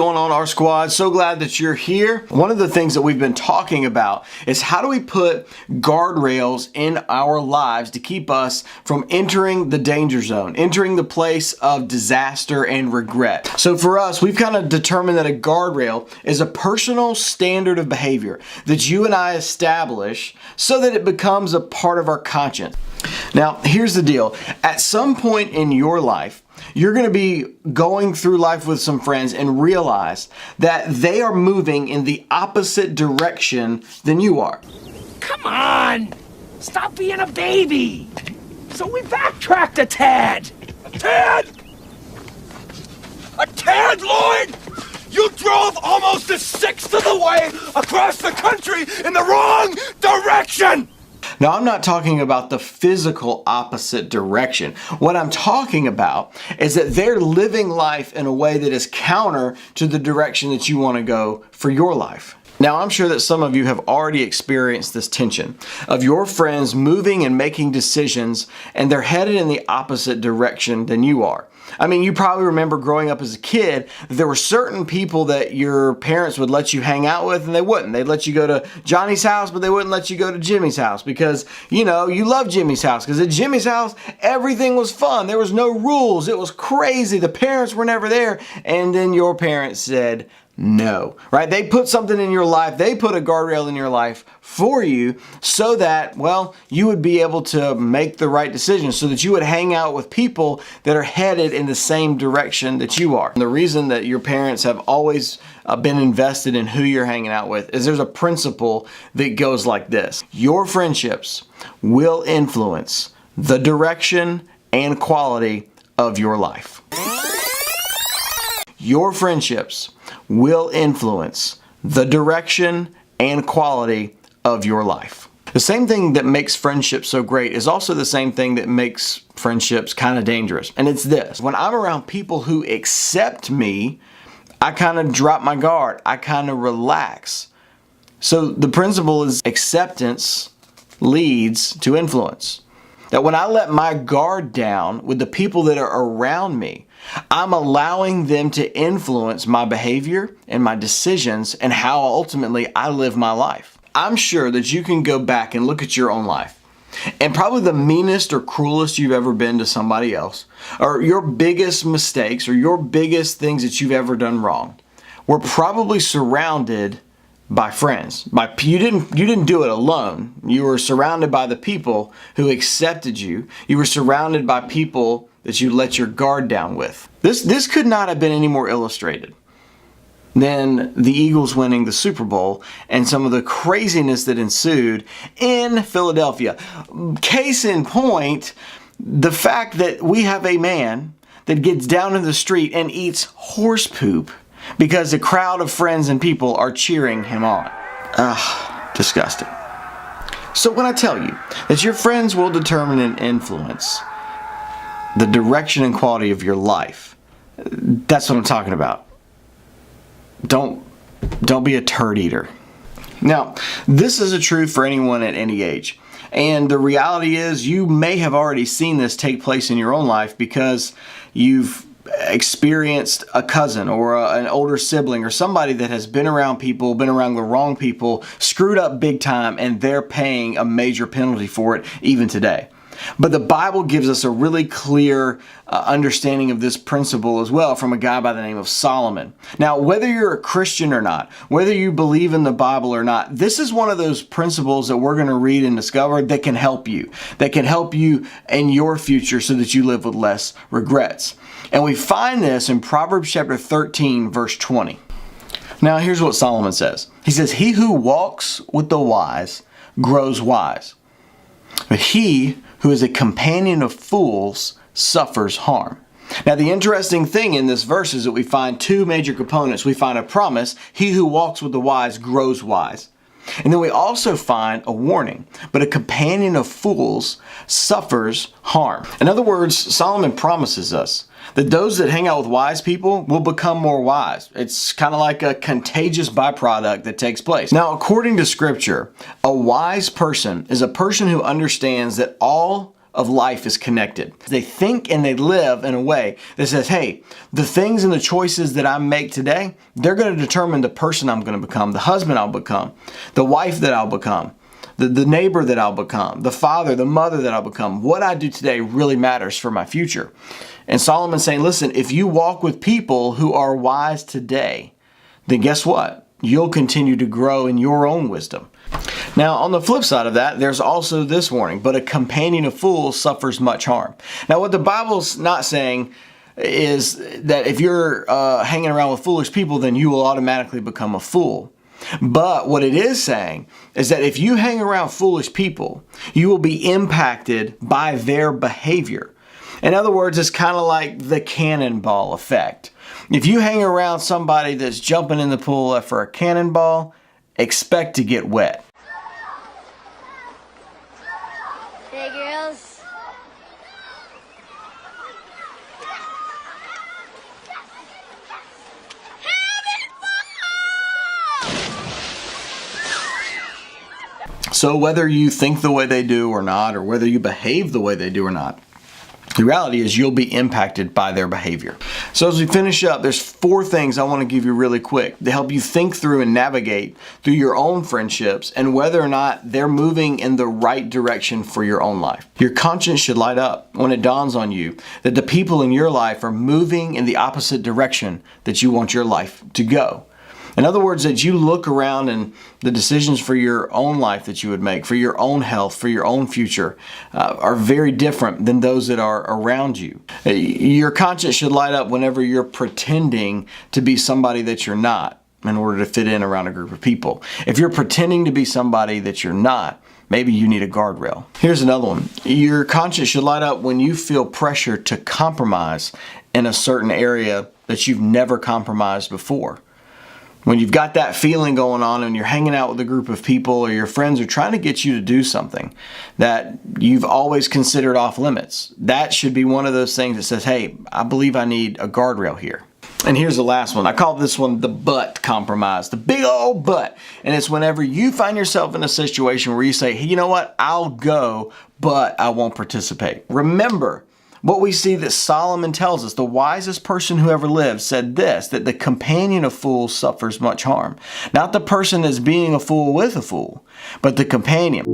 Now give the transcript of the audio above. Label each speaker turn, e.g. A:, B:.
A: going on, our squad? So glad that you're here. One of the things that we've been talking about is how do we put guardrails in our lives to keep us from entering the danger zone, entering the place of disaster and regret. So for us, we've kind of determined that a guardrail is a personal standard of behavior that you and I establish so that it becomes a part of our conscience. Now, here's the deal. At some point in your life, you're going to be going through life with some friends and realize that they are moving in the opposite direction than you are.
B: Come on! Stop being a baby! So we backtracked a tad! A tad, Lloyd! You drove almost a sixth of the way across the country in the wrong direction!
A: Now, I'm not talking about the physical opposite direction. What I'm talking about is that they're living life in a way that is counter to the direction that you want to go for your life. Now, I'm sure that some of you have already experienced this tension of your friends moving and making decisions, and they're headed in the opposite direction than you are. I mean, you probably remember growing up as a kid, there were certain people that your parents would let you hang out with and they wouldn't. They'd let you go to Johnny's house, but they wouldn't let you go to Jimmy's house because, you love Jimmy's house. Because at Jimmy's house, everything was fun. There was no rules. It was crazy. The parents were never there. And then your parents said, no, right? They put something in your life. They put a guardrail in your life for you so that, you would be able to make the right decisions, so that you would hang out with people that are headed in the same direction that you are. And the reason that your parents have always been invested in who you're hanging out with is there's a principle that goes like this. Your friendships will influence the direction and quality of your life. Your friendships will influence the direction and quality of your life. The same thing that makes friendships so great is also the same thing that makes friendships kind of dangerous. And it's this: when I'm around people who accept me, I kind of drop my guard. I kind of relax. So the principle is acceptance leads to influence. That when I let my guard down with the people that are around me, I'm allowing them to influence my behavior and my decisions and how ultimately I live my life. I'm sure that you can go back and look at your own life, and probably the meanest or cruelest you've ever been to somebody else, or your biggest mistakes or your biggest things that you've ever done wrong, were probably surrounded by friends. You didn't do it alone. You were surrounded by the people who accepted you. You were surrounded by people that you let your guard down with. This could not have been any more illustrated than the Eagles winning the Super Bowl and some of the craziness that ensued in Philadelphia. Case in point, the fact that we have a man that gets down in the street and eats horse poop because a crowd of friends and people are cheering him on. Disgusting. So when I tell you that your friends will determine and influence the direction and quality of your life, that's what I'm talking about. Don't be a turd eater. Now, this is a truth for anyone at any age. And the reality is you may have already seen this take place in your own life because you've experienced a cousin or an older sibling or somebody that has been around the wrong people, screwed up big time, and they're paying a major penalty for it even today. But the Bible gives us a really clear understanding of this principle as well from a guy by the name of Solomon. Now, whether you're a Christian or not, whether you believe in the Bible or not, this is one of those principles that we're going to read and discover that can help you in your future so that you live with less regrets. And we find this in Proverbs chapter 13, verse 20. Now, here's what Solomon says. He says, "He who walks with the wise grows wise, but he who is a companion of fools suffers harm." Now, the interesting thing in this verse is that we find two major components. We find a promise: he who walks with the wise grows wise. And then we also find a warning: but a companion of fools suffers harm. In other words, Solomon promises us that those that hang out with wise people will become more wise. It's kind of like a contagious byproduct that takes place. Now, according to Scripture, a wise person is a person who understands that all of life is connected. They think and they live in a way that says, hey, the things and the choices that I make today, they're going to determine the person I'm going to become, the husband I'll become, the wife that I'll become, the neighbor that I'll become, the father, the mother that I'll become. What I do today really matters for my future. And Solomon's saying, listen, if you walk with people who are wise today, then guess what? You'll continue to grow in your own wisdom. Now, on the flip side of that, there's also this warning, but a companion of fools suffers much harm. Now, what the Bible's not saying is that if you're hanging around with foolish people, then you will automatically become a fool. But what it is saying is that if you hang around foolish people, you will be impacted by their behavior. In other words, it's kind of like the cannonball effect. If you hang around somebody that's jumping in the pool for a cannonball, expect to get wet.
C: Hey, girls.
A: So whether you think the way they do or not, or whether you behave the way they do or not, the reality is you'll be impacted by their behavior. So as we finish up, there's 4 things I want to give you really quick to help you think through and navigate through your own friendships and whether or not they're moving in the right direction for your own life. Your conscience should light up when it dawns on you that the people in your life are moving in the opposite direction that you want your life to go. In other words, that you look around and the decisions for your own life that you would make, for your own health, for your own future, are very different than those that are around you. Your conscience should light up whenever you're pretending to be somebody that you're not in order to fit in around a group of people. If you're pretending to be somebody that you're not, maybe you need a guardrail. Here's another one. Your conscience should light up when you feel pressure to compromise in a certain area that you've never compromised before. When you've got that feeling going on and you're hanging out with a group of people or your friends are trying to get you to do something that you've always considered off limits, that should be one of those things that says, hey, I believe I need a guardrail here. And here's the last one. I call this one the but compromise, the big old but. And it's whenever you find yourself in a situation where you say, hey, you know what, I'll go, but I won't participate. Remember, what we see that Solomon tells us, the wisest person who ever lived said this, that the companion of fools suffers much harm. Not the person that's being a fool with a fool, but the companion.